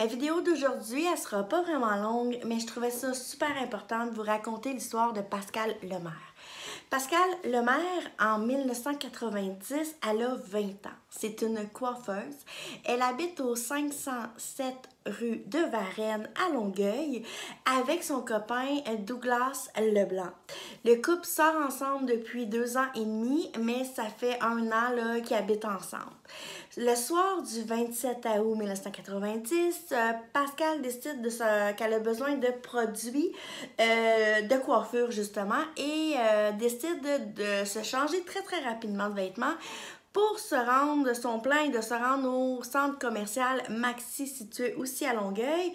Ma vidéo d'aujourd'hui, elle sera pas vraiment longue, mais je trouvais ça super important de vous raconter l'histoire de Pascale Lemaire. Pascale Lemaire, en 1990, elle a 20 ans. C'est une coiffeuse. Elle habite au 507 rue de Varennes à Longueuil avec son copain Douglas Leblanc. Le couple sort ensemble depuis 2 ans et demi, mais ça fait 1 an qu'ils habitent ensemble. Le soir du 27 août 1990, Pascale décide qu'elle a besoin de produits de coiffure justement et décide de se changer très très rapidement de vêtements pour se rendre de son plan et de se rendre au centre commercial Maxi situé aussi à Longueuil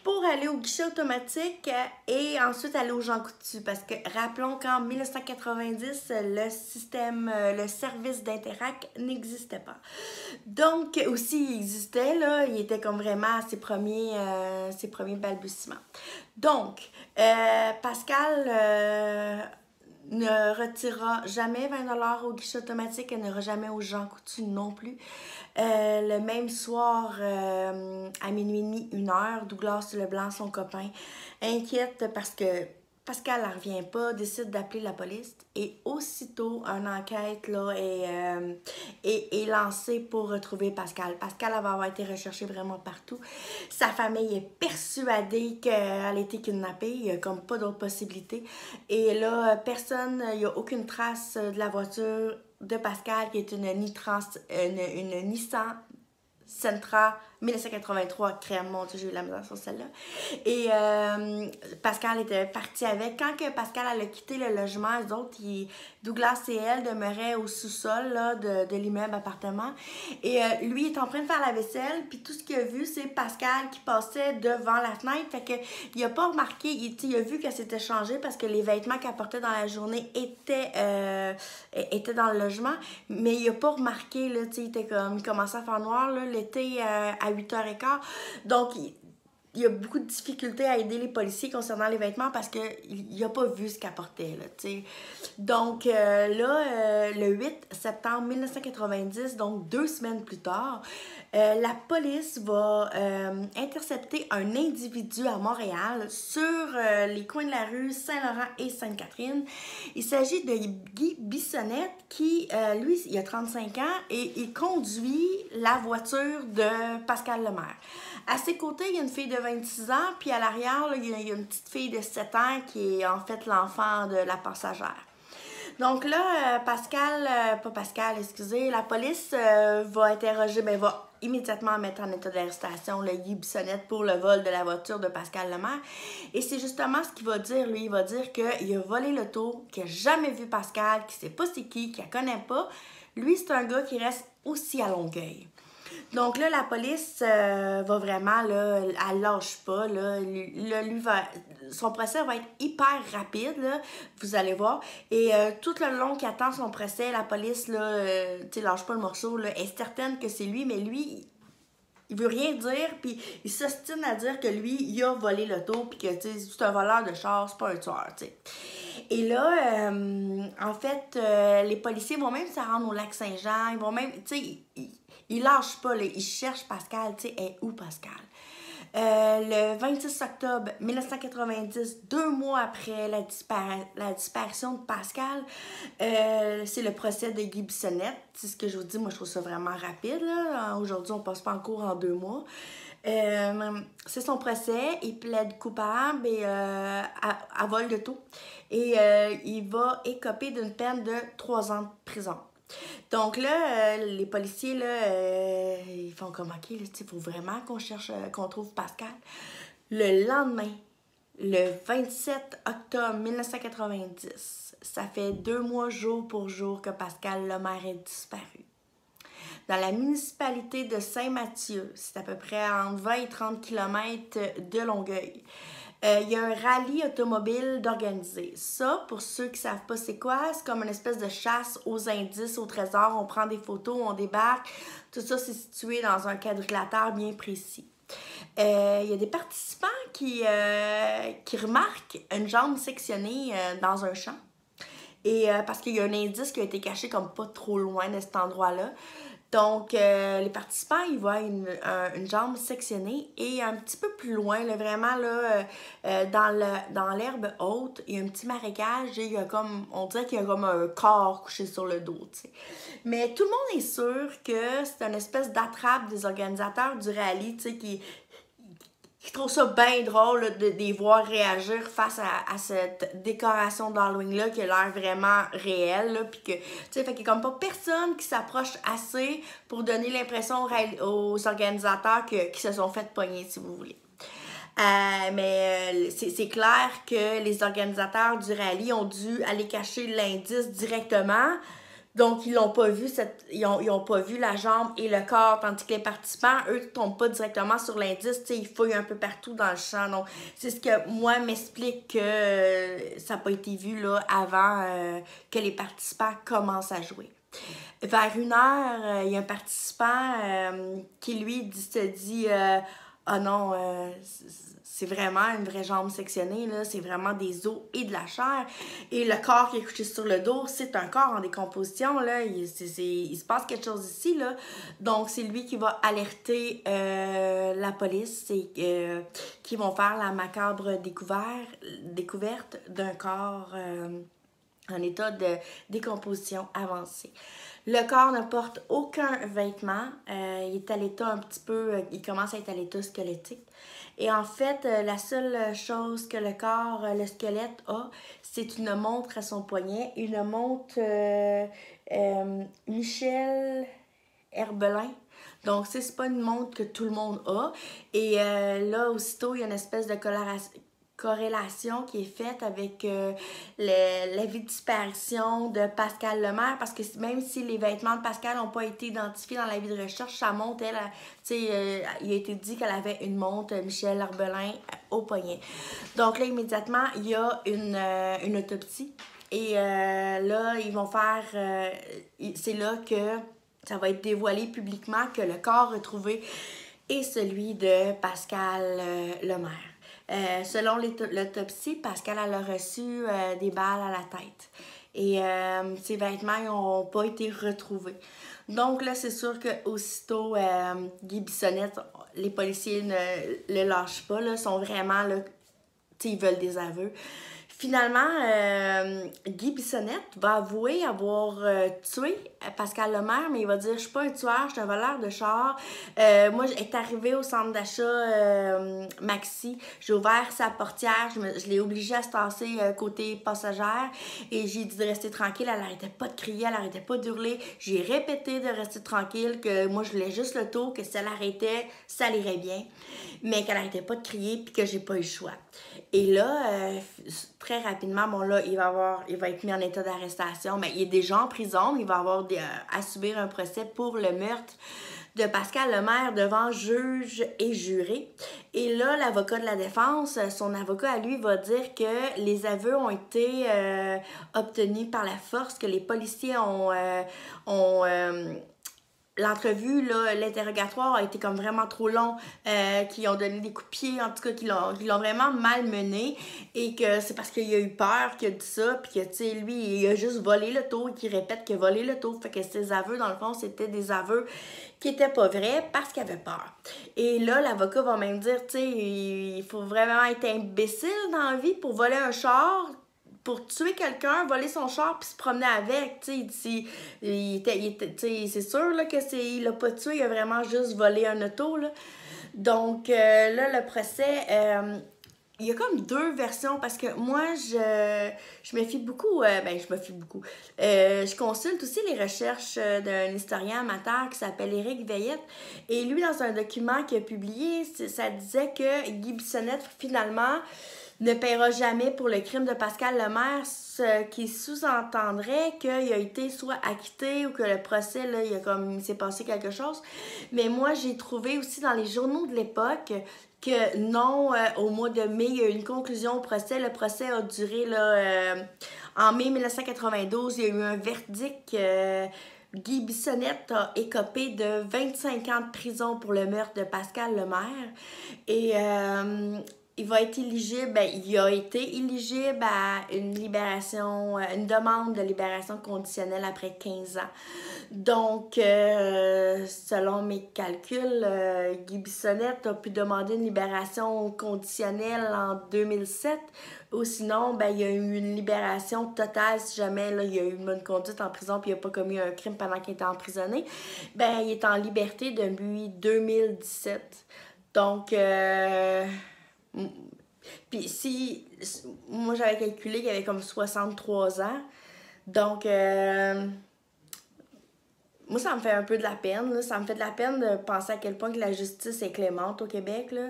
pour aller au guichet automatique et ensuite aller au Jean Coutu parce que rappelons qu'en 1990 le service d'Interac n'existait pas. Donc aussi il existait là, il était comme vraiment à ses premiers balbutiements. Donc Pascale ne retirera jamais 20 $ au guichet automatique, elle n'ira jamais au Jean Coutu non plus. Le même soir, à minuit et demi, 1 heure, Douglas Leblanc, son copain, inquiète parce que Pascale ne revient pas, décide d'appeler la police et aussitôt, une enquête là, est lancée pour retrouver Pascale. Pascale elle va avoir été recherchée vraiment partout. Sa famille est persuadée qu'elle a été kidnappée, il n'y a comme pas d'autre possibilité. Et là, personne, il n'y a aucune trace de la voiture de Pascale qui est une Nissan Sentra 1983 crème, mon Dieu, j'ai eu la misère sur celle-là. Et Pascale était partie avec. Quand que Pascale elle a quitté le logement, les autres, Douglas et elle demeuraient au sous-sol de l'immeuble appartement. Et lui est en train de faire la vaisselle, puis tout ce qu'il a vu, c'est Pascale qui passait devant la fenêtre. Fait que il a pas remarqué, il a vu qu'elle s'était changée parce que les vêtements qu'elle portait dans la journée étaient dans le logement, mais il a pas remarqué, là, il commençait à faire noir, là, l'été à 8h15. Donc, il y a beaucoup de difficultés à aider les policiers concernant les vêtements parce qu'il n'a pas vu ce qu'elle portait, là, t'sais. Donc, le 8 septembre 1990, donc 2 semaines plus tard, la police va intercepter un individu à Montréal sur les coins de la rue Saint-Laurent et Sainte-Catherine. Il s'agit de Guy Bissonnette qui, lui, il a 35 ans et il conduit la voiture de Pascale Lemaire. À ses côtés, il y a une fille de 26 ans, puis à l'arrière, il y a une petite fille de 7 ans qui est en fait l'enfant de la passagère. Donc là, la police va interroger, va immédiatement mettre en état d'arrestation le Guy Bissonnette pour le vol de la voiture de Pascale Lemaire. Et c'est justement ce qu'il va dire, lui. Il va dire qu'il a volé l'auto, qu'il n'a jamais vu Pascale, qu'il ne sait pas c'est qui, qu'il ne la connaît pas. Lui, c'est un gars qui reste aussi à Longueuil. Donc là, la police va vraiment, là, elle lâche pas, là, son procès va être hyper rapide, là, vous allez voir. Et tout le long qu'il attend son procès, la police, là, lâche pas le morceau, là, est certaine que c'est lui, mais lui, il veut rien dire, puis il s'ostine à dire que lui, il a volé l'auto, puis que, c'est un voleur de char, c'est pas un tueur, t'sais. Et là, en fait, les policiers vont même se rendre au lac Saint-Jean, ils vont même, ils lâchent pas, là, ils cherchent Pascale, est où Pascale? Le 26 octobre 1990, 2 mois après la disparition de Pascale, c'est le procès de Guy Bissonnette. C'est ce que je vous dis, moi je trouve ça vraiment rapide. Aujourd'hui, on passe pas en cours en 2 mois. C'est son procès, il plaide coupable et, à vol d'auto. Et il va écoper d'une peine de 3 ans de prison. Donc là, les policiers, là, ils font comme, OK, il faut vraiment qu'on trouve Pascale. Le lendemain, le 27 octobre 1990, ça fait 2 mois jour pour jour que Pascale Lemaire est disparue. Dans la municipalité de Saint-Mathieu, c'est à peu près entre 20 et 30 km de Longueuil. Il y a un rallye automobile d'organiser. Ça, pour ceux qui ne savent pas c'est quoi, c'est comme une espèce de chasse aux indices, au trésor. On prend des photos, on débarque. Tout ça, c'est situé dans un quadrilatère bien précis. Il y a des participants qui remarquent une jambe sectionnée dans un champ. Et parce qu'il y a un indice qui a été caché comme pas trop loin de cet endroit-là. Donc, les participants, ils voient une jambe sectionnée et un petit peu plus loin, là, vraiment là, dans l'herbe haute, il y a un petit marécage et il y a comme, on dirait qu'il y a comme un corps couché sur le dos, tu sais. Mais tout le monde est sûr que c'est une espèce d'attrape des organisateurs du rallye, tu sais, qui trouve ça bien drôle là, de les voir réagir face à cette décoration d'Halloween-là qui a l'air vraiment réelle. Là, puis que, tu sais, fait qu'il n'y a comme pas personne qui s'approche assez pour donner l'impression aux organisateurs qui se sont fait pogner, si vous voulez. Mais c'est clair que les organisateurs du rallye ont dû aller cacher l'indice directement. Donc, ils n'ont pas vu ils ont pas vu la jambe et le corps, tandis que les participants, eux, ne tombent pas directement sur l'indice, ils fouillent un peu partout dans le champ. Donc, c'est ce que moi m'explique que ça n'a pas été vu là, avant que les participants commencent à jouer. Vers 1 heure, il y a un participant qui, lui, se dit ah non, c'est vraiment une vraie jambe sectionnée, là. C'est vraiment des os et de la chair. Et le corps qui est couché sur le dos, c'est un corps en décomposition, là. Il se passe quelque chose ici, là. Donc, c'est lui qui va alerter la police et qui vont faire la macabre découverte d'un corps en état de décomposition avancée. Le corps ne porte aucun vêtement. Il est à l'état un petit peu... il commence à être à l'état squelettique. Et en fait, la seule chose que le squelette a, c'est une montre à son poignet. Une montre Michel Herbelin. Donc, c'est pas une montre que tout le monde a. Et là, aussitôt, il y a une espèce de corrélation qui est faite avec la vie de disparition de Pascal Lemaire, parce que même si les vêtements de Pascal n'ont pas été identifiés dans la vie de recherche, sa montre, elle, il a été dit qu'elle avait une montre Michel Herbelin au poignet. Donc là, immédiatement, il y a une autopsie. Et là, ils vont faire... c'est là que ça va être dévoilé publiquement que le corps retrouvé est celui de Pascal Lemaire. Selon l'autopsie, Pascal elle a reçu des balles à la tête. Et ses vêtements n'ont pas été retrouvés. Donc là, c'est sûr qu'aussitôt, Guy Bissonnette, les policiers ne le lâchent pas. Là, sont vraiment là, ils veulent des aveux. Finalement, Guy Bissonnette va avouer avoir tué Pascal Lemaire, mais il va dire « Je suis pas un tueur, je suis un voleur de char. Moi, j'étais arrivée au centre d'achat Maxi, j'ai ouvert sa portière, je l'ai obligée à se tasser côté passagère et j'ai dit de rester tranquille. Elle arrêtait pas de crier, elle arrêtait pas d'hurler. J'ai répété de rester tranquille, que moi, je voulais juste le tour, que si elle arrêtait, ça irait bien, mais qu'elle arrêtait pas de crier puis que j'ai pas eu le choix. » Et là, très rapidement, bon là, il va être mis en état d'arrestation. Mais il est déjà en prison, il va avoir à subir un procès pour le meurtre de Pascal Lemaire devant juge et juré. Et là, l'avocat de la défense, son avocat à lui va dire que les aveux ont été obtenus par la force, que les policiers l'entrevue, l'interrogatoire a été comme vraiment trop long, qu'ils ont donné des coups de pied, en tout cas, qu'ils l'ont vraiment mal mené et que c'est parce qu'il a eu peur qu'il a dit ça, puis que, tu sais, lui, il a juste volé l'auto et qu'il répète qu'il a volé l'auto. Fait que ses aveux, dans le fond, c'était des aveux qui étaient pas vrais parce qu'il avait peur. Et là, l'avocat va même dire, tu sais, il faut vraiment être imbécile dans la vie pour voler un char, pour tuer quelqu'un, voler son char puis se promener avec, tu sais, c'est sûr là, que il l'a pas tué, il a vraiment juste volé un auto, là. Donc, là, le procès, il y a comme deux versions, parce que moi, je me fie beaucoup, je consulte aussi les recherches d'un historien amateur qui s'appelle Éric Veillette, et lui, dans un document qu'il a publié, ça disait que Guy Bissonnette, finalement, ne paiera jamais pour le crime de Pascal Lemaire, ce qui sous-entendrait qu'il a été soit acquitté ou que le procès, là, il s'est passé quelque chose. Mais moi, j'ai trouvé aussi dans les journaux de l'époque que non, au mois de mai, il y a eu une conclusion au procès. Le procès a duré là, en mai 1992. Il y a eu un verdict. Guy Bissonnette a écopé de 25 ans de prison pour le meurtre de Pascal Lemaire. Et il va être éligible, ben, il a été éligible à une libération, une demande de libération conditionnelle après 15 ans. Donc, selon mes calculs, Guy Bissonnette a pu demander une libération conditionnelle en 2007, ou sinon, ben, il y a eu une libération totale si jamais là, il y a eu une bonne conduite en prison puis il n'a pas commis un crime pendant qu'il était emprisonné. Ben, il est en liberté depuis 2017. Donc, puis si, moi j'avais calculé qu'il avait comme 63 ans. Donc, moi ça me fait un peu de la peine, là. Ça me fait de la peine de penser à quel point que la justice est clémente au Québec, là.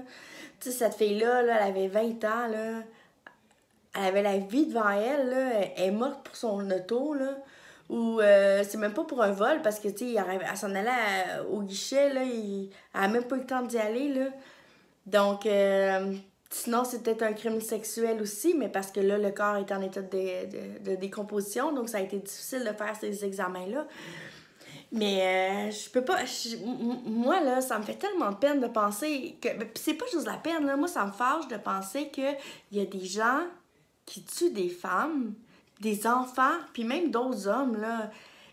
Tu sais, cette fille-là, là, elle avait 20 ans, là. Elle avait la vie devant elle, là. Elle est morte pour son auto, là. Ou c'est même pas pour un vol, parce que, tu sais, elle s'en allait au guichet, là. Elle a même pas eu le temps d'y aller, là. Donc, sinon, c'est peut-être un crime sexuel aussi, mais parce que là, le corps est en état de décomposition, donc ça a été difficile de faire ces examens-là. Mais je peux pas. Moi, là, ça me fait tellement de peine de penser que. Puis c'est pas juste la peine, là. Moi, ça me fâche de penser qu'il y a des gens qui tuent des femmes, des enfants, puis même d'autres hommes, là.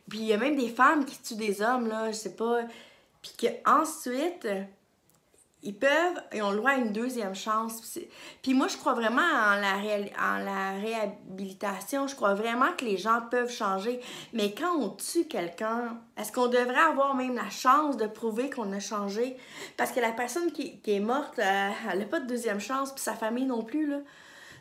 Puis il y a même des femmes qui tuent des hommes, là, je sais pas. Puis qu'ensuite, ils ont le droit à une deuxième chance. Puis moi, je crois vraiment en la réhabilitation. Je crois vraiment que les gens peuvent changer. Mais quand on tue quelqu'un, est-ce qu'on devrait avoir même la chance de prouver qu'on a changé? Parce que la personne qui est morte, elle n'a pas de deuxième chance, puis sa famille non plus, là.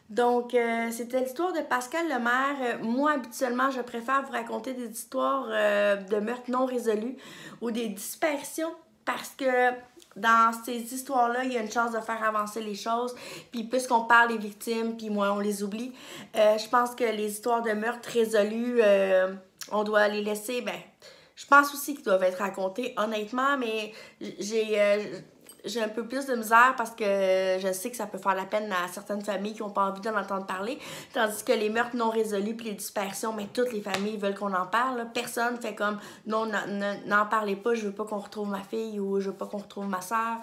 Donc, c'était l'histoire de Pascal Lemaire. Moi, habituellement, je préfère vous raconter des histoires de meurtres non résolus ou des disparitions parce que dans ces histoires-là, il y a une chance de faire avancer les choses. Puis puisqu'on parle des victimes, puis moi, on les oublie, je pense que les histoires de meurtres résolus, on doit les laisser, ben, je pense aussi qu'ils doivent être racontés, honnêtement, mais j'ai un peu plus de misère parce que je sais que ça peut faire la peine à certaines familles qui n'ont pas envie d'en entendre parler. Tandis que les meurtres non résolus puis les disparitions, mais toutes les familles veulent qu'on en parle. Là. Personne fait comme non, n'en parlez pas, je veux pas qu'on retrouve ma fille ou je veux pas qu'on retrouve ma soeur.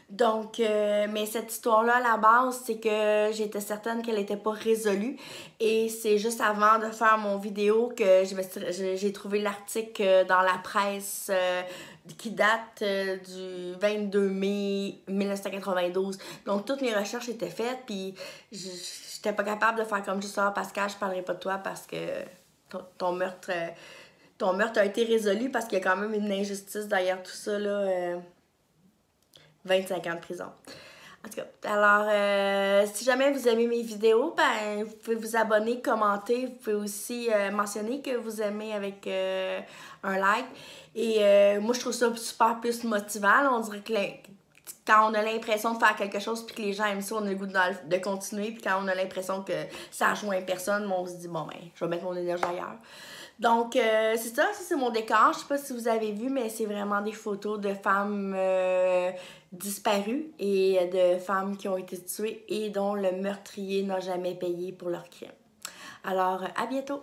Donc, mais cette histoire-là, à la base, c'est que j'étais certaine qu'elle n'était pas résolue. Et c'est juste avant de faire mon vidéo que j'ai trouvé l'article dans la presse qui date du 22 mai 1992. Donc, toutes mes recherches étaient faites, puis j'étais pas capable de faire comme juste ça, Pascal, je parlerai pas de toi parce que ton meurtre a été résolu parce qu'il y a quand même une injustice derrière tout ça, là. 25 ans de prison. En tout cas, alors, si jamais vous aimez mes vidéos, ben, vous pouvez vous abonner, commenter. Vous pouvez aussi mentionner que vous aimez avec un like. Et moi, je trouve ça super plus motivant. Là. On dirait que quand on a l'impression de faire quelque chose puis que les gens aiment ça, on a le goût de continuer. Puis quand on a l'impression que ça rejoint personne, on se dit, bon, ben, je vais mettre mon énergie ailleurs. Donc, c'est ça c'est mon décor. Je sais pas si vous avez vu, mais c'est vraiment des photos de femmes disparues et de femmes qui ont été tuées et dont le meurtrier n'a jamais payé pour leur crime. Alors, à bientôt!